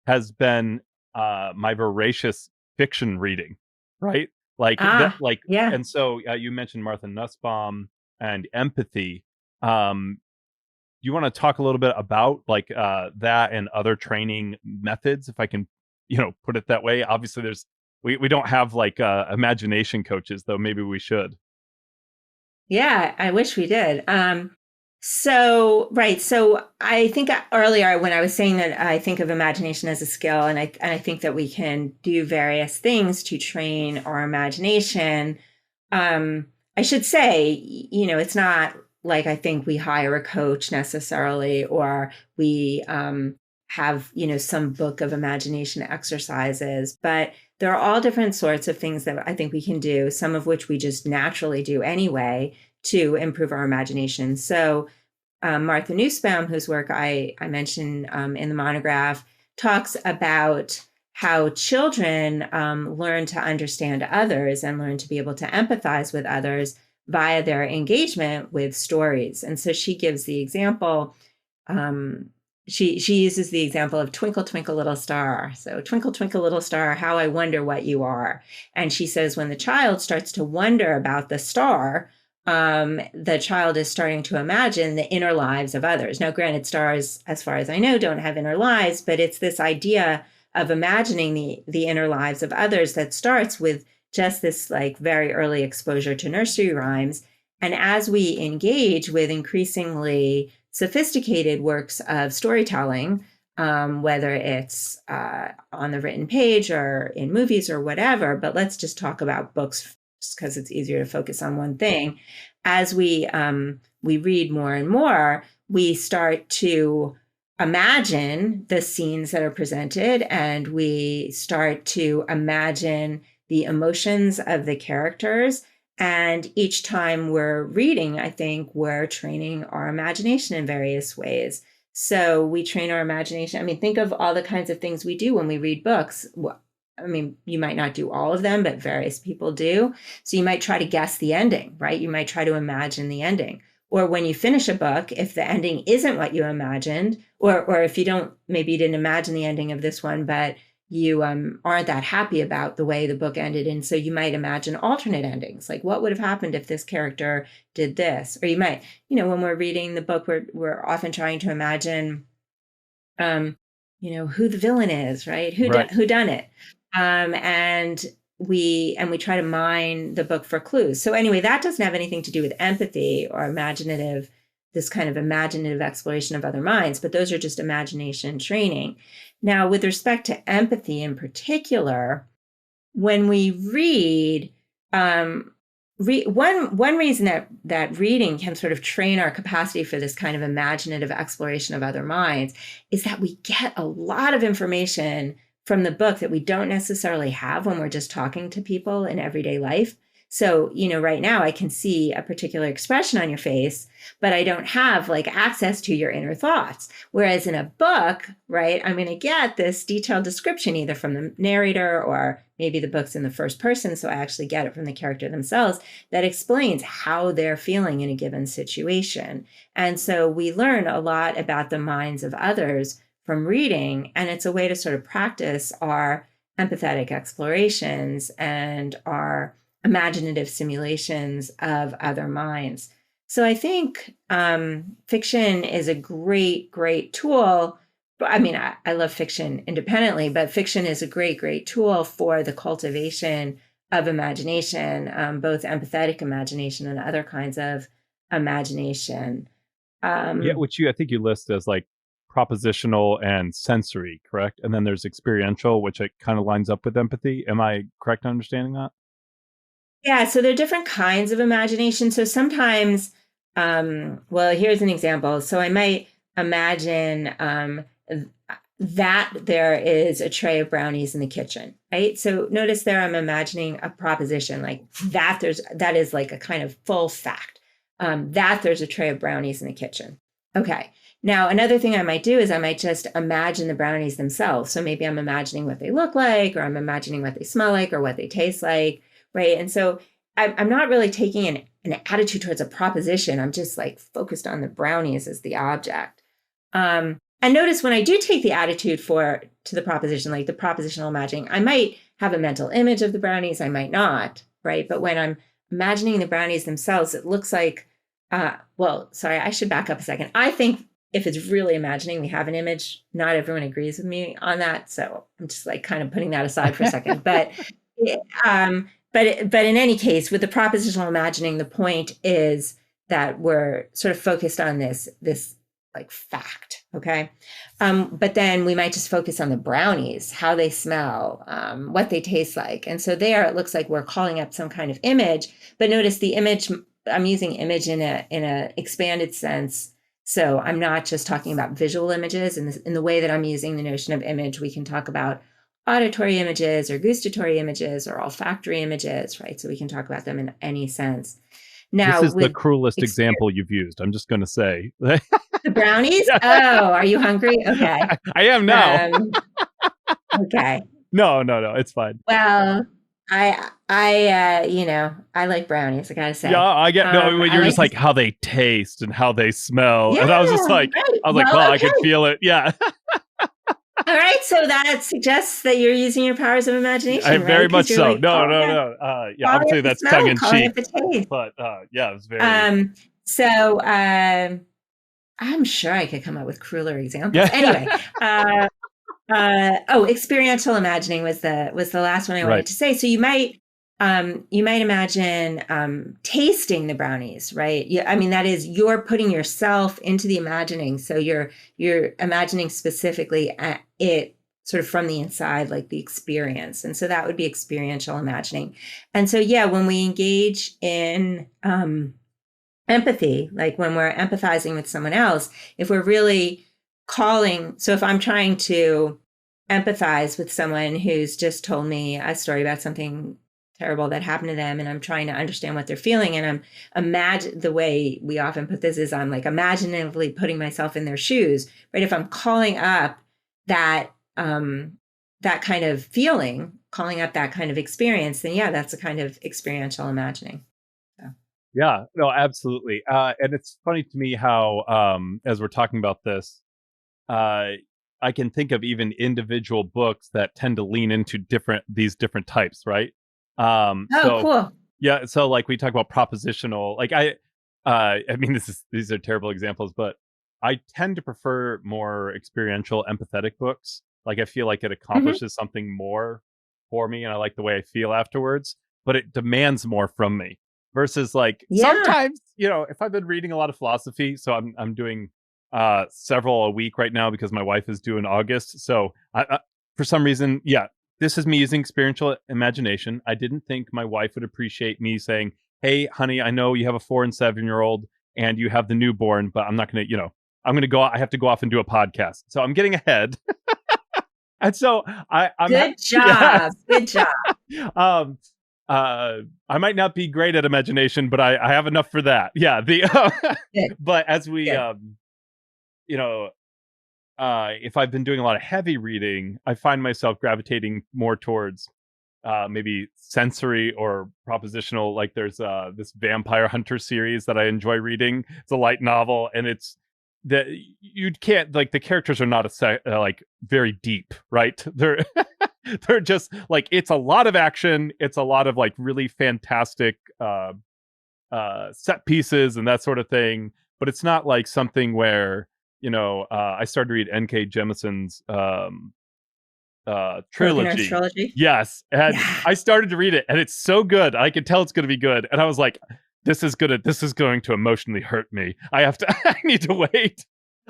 has been my voracious fiction reading, right? Like that, Ah, like, yeah. and so you mentioned Martha Nussbaum and empathy. Um, you want to talk a little bit about like that and other training methods, if I can, put it that way? Obviously, we don't have like imagination coaches, though. Maybe we should. Yeah, I wish we did. Right. So I think earlier when I was saying that I think of imagination as a skill, and I think that we can do various things to train our imagination. Um, I should say, it's not like I think we hire a coach necessarily, or we have, some book of imagination exercises, but there are all different sorts of things that I think we can do, some of which we just naturally do anyway to improve our imagination. So, Martha Nussbaum, whose work I mentioned in the monograph, talks about how children learn to understand others and learn to be able to empathize with others via their engagement with stories. And so she gives the example, she uses the example of Twinkle, Twinkle, Little Star. So twinkle, twinkle, little star, how I wonder what you are. And she says when the child starts to wonder about the star, the child is starting to imagine the inner lives of others. Now, granted, stars, as far as I know, don't have inner lives, but it's this idea of imagining the inner lives of others that starts with just this like very early exposure to nursery rhymes. And as we engage with increasingly sophisticated works of storytelling, whether it's on the written page or in movies or whatever, but let's just talk about books because it's easier to focus on one thing. As we read more and more, we start to imagine the scenes that are presented, and we start to imagine the emotions of the characters. And each time we're reading, I think we're training our imagination in various ways. So we train our imagination. I mean, think of all the kinds of things we do when we read books. I mean, you might not do all of them, but various people do. So you might try to guess the ending, right? You might try to imagine the ending. Or when you finish a book, if the ending isn't what you imagined, or if you don't, maybe you didn't imagine the ending of this one, but you aren't that happy about the way the book ended. And so you might imagine alternate endings, like what would have happened if this character did this? Or you might, when we're reading the book, we're often trying to imagine, who the villain is, right? Who done it? And we try to mine the book for clues. So anyway, that doesn't have anything to do with empathy or this kind of imaginative exploration of other minds, but those are just imagination training. Now, with respect to empathy in particular, when we read, one reason that reading can sort of train our capacity for this kind of imaginative exploration of other minds is that we get a lot of information from the book that we don't necessarily have when we're just talking to people in everyday life. So, right now I can see a particular expression on your face, but I don't have like access to your inner thoughts. Whereas in a book, right, I'm going to get this detailed description either from the narrator or maybe the book's in the first person. So I actually get it from the character themselves that explains how they're feeling in a given situation. And so we learn a lot about the minds of others from reading, and it's a way to sort of practice our empathetic explorations and our imaginative simulations of other minds. So I think fiction is a great, great tool. I mean, I love fiction independently, but fiction is a great, great tool for the cultivation of imagination, both empathetic imagination and other kinds of imagination. Which I think you list as like propositional and sensory, correct? And then there's experiential, which it kind of lines up with empathy. Am I correct in understanding that? Yeah, so there are different kinds of imagination. So sometimes, here's an example. So I might imagine that there is a tray of brownies in the kitchen, right? So notice there I'm imagining a proposition like that is like a kind of full fact, that there's a tray of brownies in the kitchen. Okay. Now, another thing I might do is I might just imagine the brownies themselves. So maybe I'm imagining what they look like, or I'm imagining what they smell like, or what they taste like, right? And so I'm not really taking an attitude towards a proposition. I'm just like focused on the brownies as the object. And notice when I do take the attitude to the proposition, like the propositional imagining, I might have a mental image of the brownies, I might not, right? But when I'm imagining the brownies themselves, it looks like, I should back up a second. I think if it's really imagining, we have an image. Not everyone agrees with me on that. So I'm just like kind of putting that aside for a second. But in any case, with the propositional imagining, the point is that we're sort of focused on this like fact, okay? But then we might just focus on the brownies, how they smell, what they taste like. And so there it looks like we're calling up some kind of image, but notice the image, I'm using image in a expanded sense. So I'm not just talking about visual images. In the way that I'm using the notion of image, we can talk about auditory images or gustatory images or olfactory images, right? So we can talk about them in any sense. Now, This is the with cruelest example you've used. I'm just going to say. the brownies. Yeah. Oh, are you hungry? Okay. I am now. Okay. No, it's fine. Well, I like brownies, I gotta say. Yeah, I get no. When I you're like just like how they taste and how they smell, Yeah, and I was just like, right. well, I Okay. could feel it. Yeah, All right. So that suggests that you're using your powers of imagination, I right? very much 'Cause you're so. like No. Yeah, calling obviously up the that's tongue smell, in calling cheek, up the taste. but yeah, it was very. So I'm sure I could come up with crueler examples. Yeah. Anyway, experiential imagining was the last one I wanted Right. to say. So you might imagine tasting the brownies, right? I mean, that is, you're putting yourself into the imagining. So you're imagining specifically it sort of from the inside, like the experience. And so that would be experiential imagining. And so, yeah, when we engage in empathy, like when we're empathizing with someone else, if we're really so if I'm trying to empathize with someone who's just told me a story about something terrible that happened to them, and I'm trying to understand what they're feeling, and the way we often put this is I'm like imaginatively putting myself in their shoes, right? If I'm calling up that that kind of feeling, calling up that kind of experience, then yeah, that's a kind of experiential imagining. Yeah, no, absolutely. And it's funny to me how, as we're talking about this, I can think of even individual books that tend to lean into these different types, right? Cool. Yeah, so like we talk about propositional, like I mean, these are terrible examples, but I tend to prefer more experiential, empathetic books. Like I feel like it accomplishes something more for me, and I like the way I feel afterwards. But it demands more from me versus like sometimes, if I've been reading a lot of philosophy, so I'm doing several a week right now because my wife is due in August. So I for some reason, this is me using experiential imagination. I didn't think my wife would appreciate me saying, "Hey, honey, I know you have a 4 and 7-year-old and you have the newborn, but I'm not going to, I'm going to go. I have to go off and do a podcast." So I'm getting ahead, and so I'm good job. Good job. I might not be great at imagination, but I have enough for that. Yeah. But as we, if I've been doing a lot of heavy reading, I find myself gravitating more towards maybe sensory or propositional. Like there's this Vampire Hunter series that I enjoy reading. It's a light novel, and it's that you can't, like, the characters are not like very deep, right? They're just like, it's a lot of action. It's a lot of like really fantastic set pieces and that sort of thing. But it's not like something where, I started to read N.K. Jemison's trilogy. Yes. And I started to read it, and it's so good. I can tell it's going to be good. And I was like, this is going to emotionally hurt me. I need to wait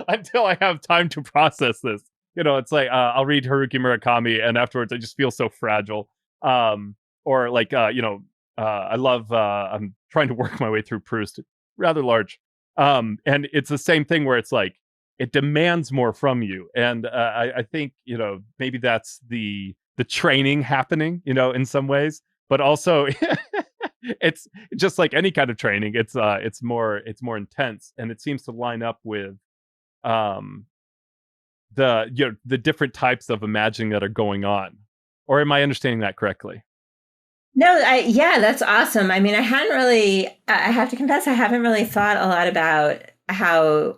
until I have time to process this. It's like, I'll read Haruki Murakami, and afterwards I just feel so fragile. Or like, I love, I'm trying to work my way through Proust, rather large. And it's the same thing where it's like, it demands more from you. And I think, maybe that's the training happening, in some ways, but also it's just like any kind of training. It's more intense, and it seems to line up with the different types of imagining that are going on. Or am I understanding that correctly? No, that's awesome. I mean, I have to confess, I haven't really thought a lot about how,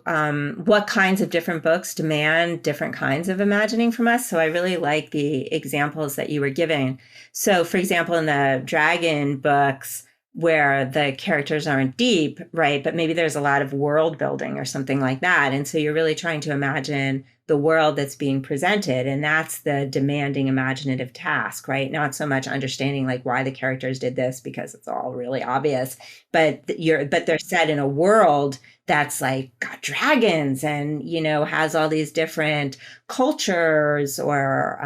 what kinds of different books demand different kinds of imagining from us. So I really like the examples that you were giving. So for example, in the dragon books, where the characters aren't deep, right? But maybe there's a lot of world building or something like that. And so you're really trying to imagine the world that's being presented. And that's the demanding imaginative task, right? Not so much understanding like why the characters did this, because it's all really obvious, but they're set in a world that's like got dragons and, has all these different cultures or,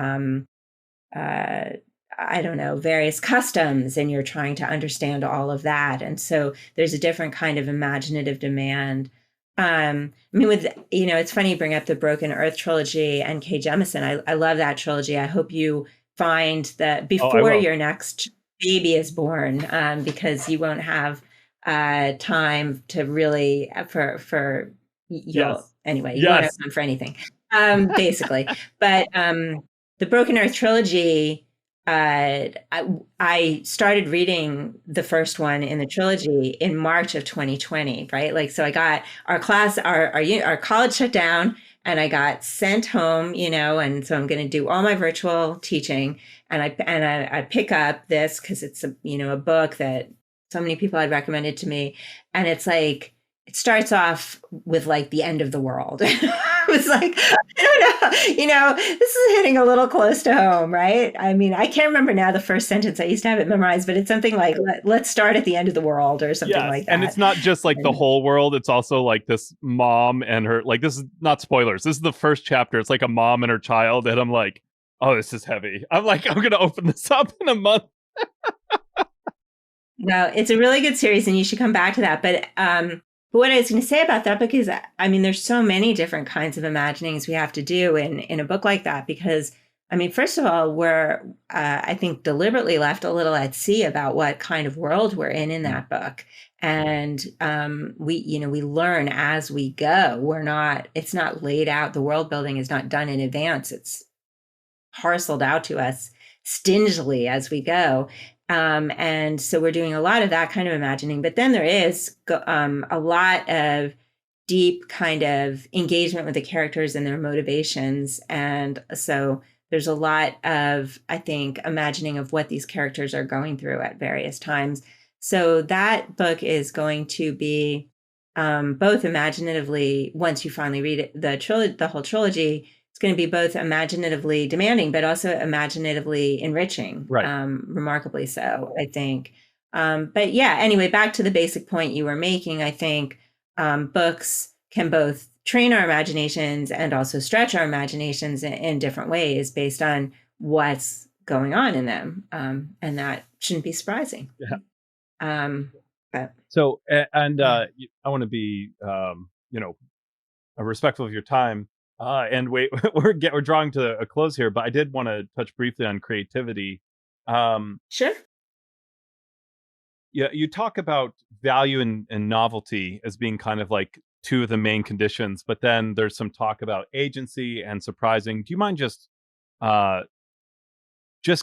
I don't know, various customs, and you're trying to understand all of that. And so there's a different kind of imaginative demand. I mean, it's funny you bring up the Broken Earth trilogy and K. Jemisin. I love that trilogy. I hope you find that before your next baby is born, because you won't have time to really Yes. anyway, you won't have Yes. time for anything, basically. But the Broken Earth trilogy, I started reading the first one in the trilogy in March of 2020, right? Like, so I got our class, our college shut down, and I got sent home, and so I'm going to do all my virtual teaching, and I pick up this because it's a book that so many people had recommended to me, and it's like it starts off with like the end of the world. I was like, I don't know, this is hitting a little close to home, right? I mean, I can't remember now the first sentence. I used to have it memorized, but it's something like, let's start at the end of the world or something like Yes. that. And it's not just like the whole world. It's also like this mom and her, like, this is not spoilers. This is the first chapter. It's like a mom and her child. And I'm like, oh, this is heavy. I'm like, I'm going to open this up in a month. No, it's a really good series and you should come back to that. But what I was going to say about that book is, I mean, there's so many different kinds of imaginings we have to do in a book like that, because, I mean, first of all, we're, I think, deliberately left a little at sea about what kind of world we're in that book. And we learn as we go. It's not laid out. The world building is not done in advance. It's parceled out to us stingily as we go. And so we're doing a lot of that kind of imagining, but then there is a lot of deep kind of engagement with the characters and their motivations. And so there's a lot of, I think, imagining of what these characters are going through at various times. So that book is going to be both imaginatively, once you finally read it, the whole trilogy, it's going to be both imaginatively demanding, but also imaginatively enriching, right. Remarkably so, I think. But yeah, anyway, back to the basic point you were making, I think books can both train our imaginations and also stretch our imaginations in different ways based on what's going on in them. And that shouldn't be surprising. Yeah. So, and I want to be, respectful of your time. And wait, we're drawing to a close here, but I did want to touch briefly on creativity. Sure. Yeah, you talk about value and novelty as being kind of like two of the main conditions, but then there's some talk about agency and surprising. Do you mind just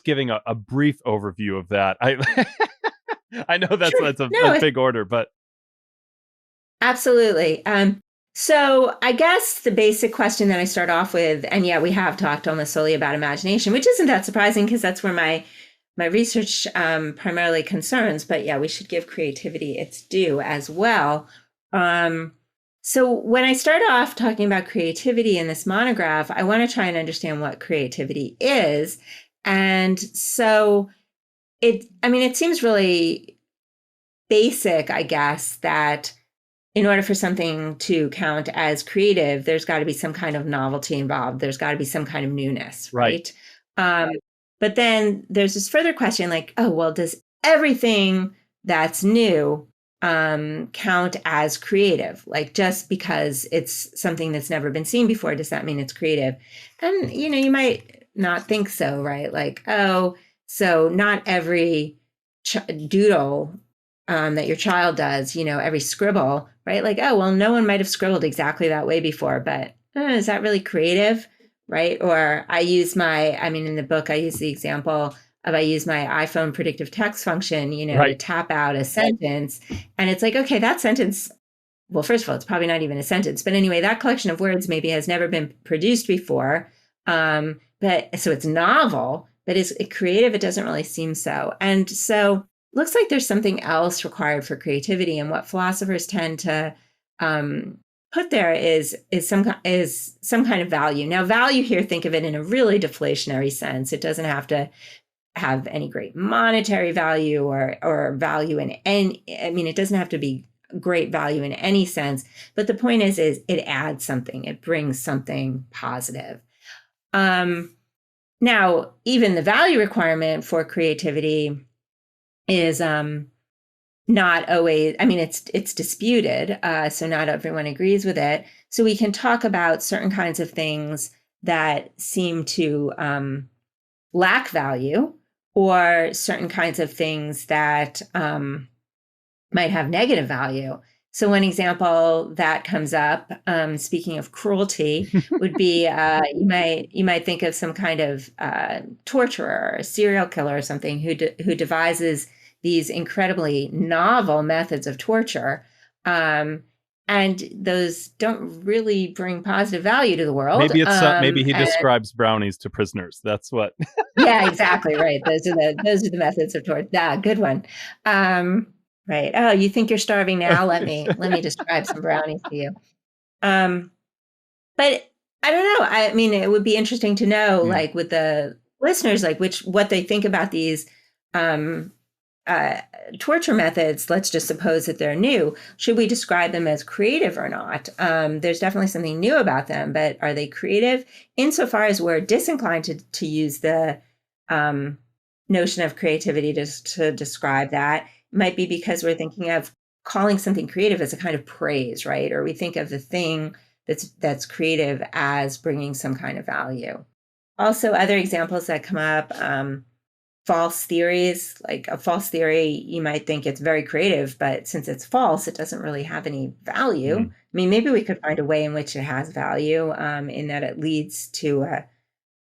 giving a brief overview of that? I know that's Sure. that's a big order, but absolutely. So I guess the basic question that I start off with, and yeah, we have talked almost solely about imagination, which isn't that surprising because that's where my research primarily concerns. But yeah, we should give creativity its due as well. So when I start off talking about creativity in this monograph, I want to try and understand what creativity is. And so it seems really basic, I guess, that in order for something to count as creative, there's got to be some kind of novelty involved. There's got to be some kind of newness, right? But then there's this further question like, oh, well, does everything that's new count as creative? Like, just because it's something that's never been seen before, does that mean it's creative? And, you might not think so, right? Like, oh, so not every doodle that your child does, every scribble, right? Like, oh, well, no one might have scribbled exactly that way before, but is that really creative, right? Or in the book, I use the example of I use my iPhone predictive text function, to tap out a sentence. And it's like, okay, that sentence, well, first of all, it's probably not even a sentence. But anyway, that collection of words maybe has never been produced before. But so it's novel, but is it creative? It doesn't really seem so. And so looks like there's something else required for creativity, and what philosophers tend to put there is some kind of value. Now, value here, think of it in a really deflationary sense. It doesn't have to have any great monetary value or value in any. It doesn't have to be great value in any sense. But the point is it adds something. It brings something positive. Now, even the value requirement for creativity is not always, it's disputed, so not everyone agrees with it. So we can talk about certain kinds of things that seem to lack value, or certain kinds of things that might have negative value. So one example that comes up, speaking of cruelty, would be you might think of some kind of torturer, a serial killer, or something who devises these incredibly novel methods of torture, and those don't really bring positive value to the world. Maybe it's maybe he describes brownies to prisoners. That's what. Yeah, exactly right. Those are the methods of torture. Yeah, good one. Right. Oh, you think you're starving now? Let me describe some brownies to you. But I don't know. I mean, it would be interesting to know, like with the listeners, like what they think about these um, torture methods. Let's just suppose that they're new. Should we describe them as creative or not? There's definitely something new about them, but are they creative? Insofar as we're disinclined to use the notion of creativity to describe that, it might be because we're thinking of calling something creative as a kind of praise, right? Or we think of the thing that's creative as bringing some kind of value. Also, other examples that come up, false theories. Like a false theory, you might think it's very creative, but since it's false, it doesn't really have any value. I mean, maybe we could find a way in which it has value, in that it leads to a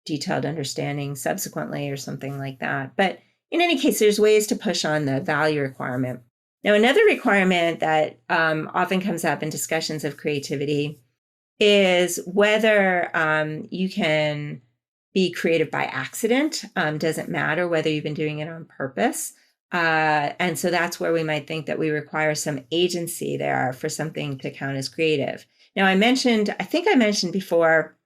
detailed understanding subsequently or something like that. But in any case, there's ways to push on the value requirement. Now, another requirement that often comes up in discussions of creativity is whether you can be creative by accident. Doesn't matter whether you've been doing it on purpose. And so that's where we might think that we require some agency there for something to count as creative. Now, I think I mentioned before,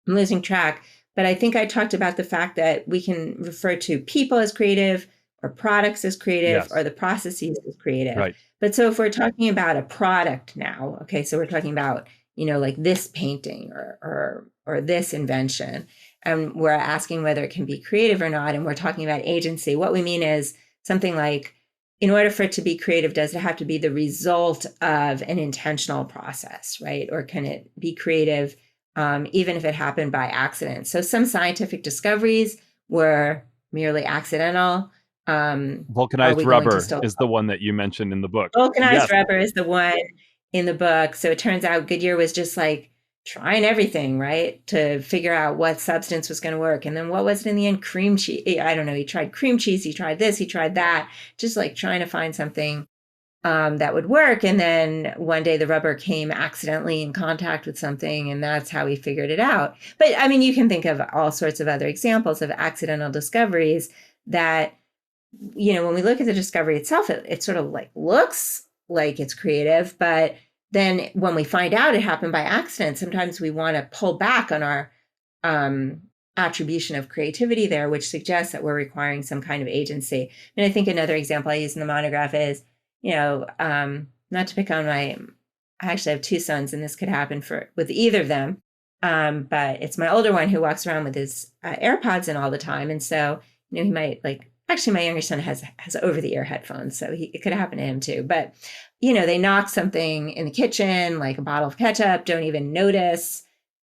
I'm losing track, but I think I talked about the fact that we can refer to people as creative, or products as creative, or the processes as creative. Right. But so if we're talking about a product now, okay, so we're talking about, like this painting or this invention, and we're asking whether it can be creative or not, and we're talking about agency, what we mean is something like, in order for it to be creative, does it have to be the result of an intentional process, right? Or can it be creative even if it happened by accident? So some scientific discoveries were merely accidental. Vulcanized rubber is the one that you mentioned in the book. Vulcanized rubber is the one in the book. So it turns out Goodyear was just like trying everything, right, to figure out what substance was going to work. And then what was it in the end? Cream cheese. I don't know. He tried cream cheese. He tried this. He tried that. Just like trying to find something that would work. And then one day the rubber came accidentally in contact with something, and that's how he figured it out. But I mean, you can think of all sorts of other examples of accidental discoveries that, when we look at the discovery itself, it sort of like looks like it's creative, but then when we find out it happened by accident, sometimes we want to pull back on our attribution of creativity there, which suggests that we're requiring some kind of agency. And I think another example I use in the monograph is, not to pick on I actually have two sons, and this could happen with either of them. But it's my older one who walks around with his AirPods in all the time. And so, he might actually my younger son has over-the-ear headphones, so it could happen to him too. But, they knock something in the kitchen, like a bottle of ketchup, don't even notice.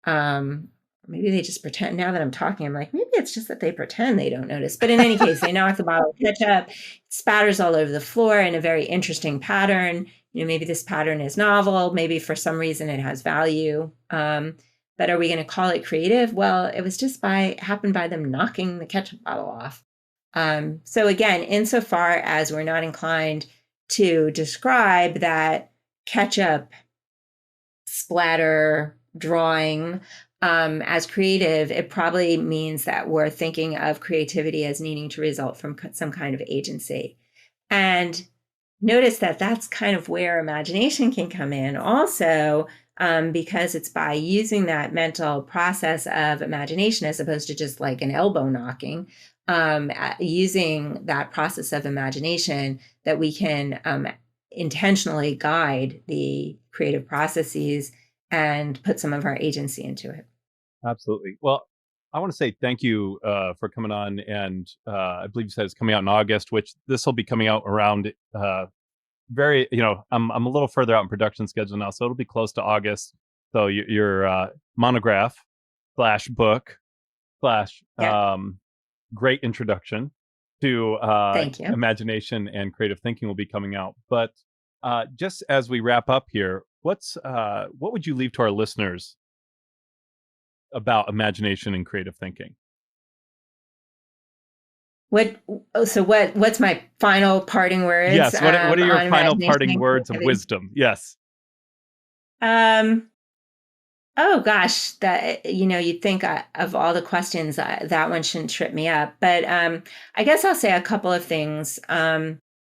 Maybe they just pretend. Now that I'm talking, I'm like, maybe it's just that they pretend they don't notice. But in any case, they knock the bottle of ketchup, spatters all over the floor in a very interesting pattern. Maybe this pattern is novel. Maybe for some reason it has value. But are we going to call it creative? Well, it was just happened by them knocking the ketchup bottle off. So again, insofar as we're not inclined to describe that ketchup splatter drawing as creative, it probably means that we're thinking of creativity as needing to result from some kind of agency. And notice that that's kind of where imagination can come in also, because it's by using that mental process of imagination, as opposed to just like an elbow knocking, using that process of imagination, that we can intentionally guide the creative processes and put some of our agency into it. Absolutely. Well, I want to say thank you for coming on, and I believe you said it's coming out in August, which this will be coming out around I'm a little further out in production schedule now, so it'll be close to August. So your monograph /book / great introduction. to Thank you. imagination and creative thinking will be coming out. But just as we wrap up here, what would you leave to our listeners about imagination and creative thinking? What's my final parting words? Yes. What are your final parting words of creativity? wisdom? Yes. Oh gosh, that you'd think of all the questions that one shouldn't trip me up, but I guess I'll say a couple of things.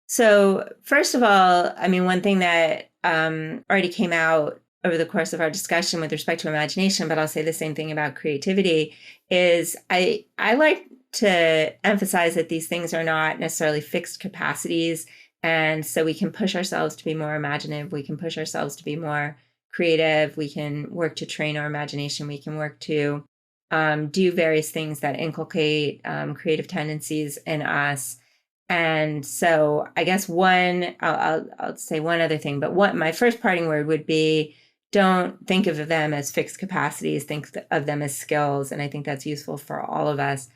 So first of all, I mean, one thing that already came out over the course of our discussion with respect to imagination, but I'll say the same thing about creativity, is I like to emphasize that these things are not necessarily fixed capacities, and so we can push ourselves to be more imaginative. We can push ourselves to be more creative. We can work to train our imagination. We can work to do various things that inculcate creative tendencies in us. And so I guess I'll say one other thing, but my first parting word would be, don't think of them as fixed capacities, think of them as skills. And I think that's useful for all of us.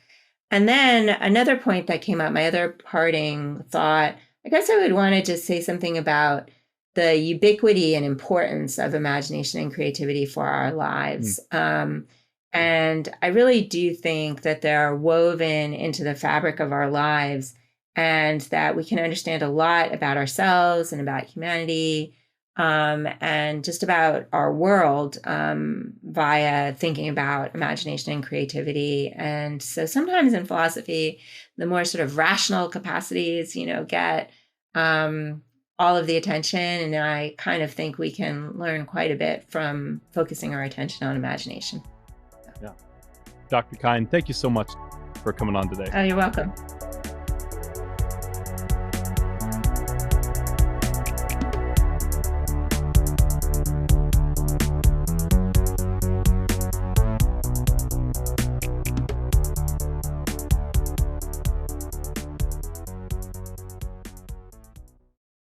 And then another point that came up, my other parting thought, I guess I would want to just say something about the ubiquity and importance of imagination and creativity for our lives. And I really do think that they're woven into the fabric of our lives, and that we can understand a lot about ourselves and about humanity, and just about our world via thinking about imagination and creativity. And so sometimes in philosophy, the more sort of rational capacities, get all of the attention. And I kind of think we can learn quite a bit from focusing our attention on imagination. Yeah. Dr. Kind, thank you so much for coming on today. Oh, you're welcome.